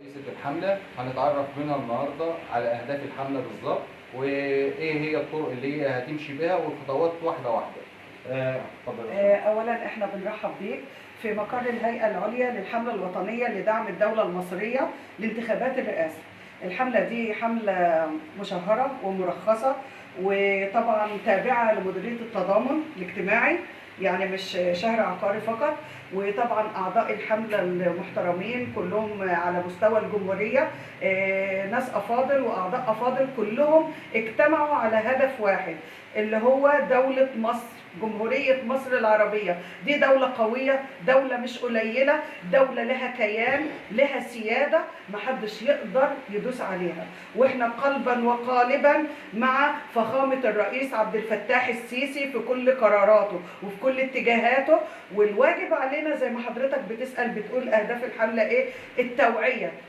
رئيسة الحملة هنتعرف منها النهارده على أهداف الحملة بالظبط، وإيه هي الطرق اللي هي هتمشي بيها والخطوات واحدة واحدة. اتفضل. اولا احنا بنرحب بيك في مقر الهيئه العليا للحمله الوطنيه لدعم الدوله المصريه لانتخابات الرئاسه. الحمله دي حمله مشهره ومرخصه، وطبعا تابعه لمديريه التضامن الاجتماعي، يعني مش شهر عقاري فقط. وطبعا اعضاء الحمله المحترمين كلهم على مستوى الجمهوريه، ناس افاضل واعضاء افاضل كلهم اجتمعوا على هدف واحد، اللي هو دوله مصر، جمهوريه مصر العربيه. دي دوله قويه، دوله مش قليله، دوله لها كيان، لها سياده، محدش يقدر يدوس عليها. واحنا قلبا وقالبا مع فخامه الرئيس عبد الفتاح السيسي في كل قراراته وفي كل اتجاهاته. والواجب علينا زي ما حضرتك بتسأل بتقول اهداف الحمله ايه؟ التوعيه.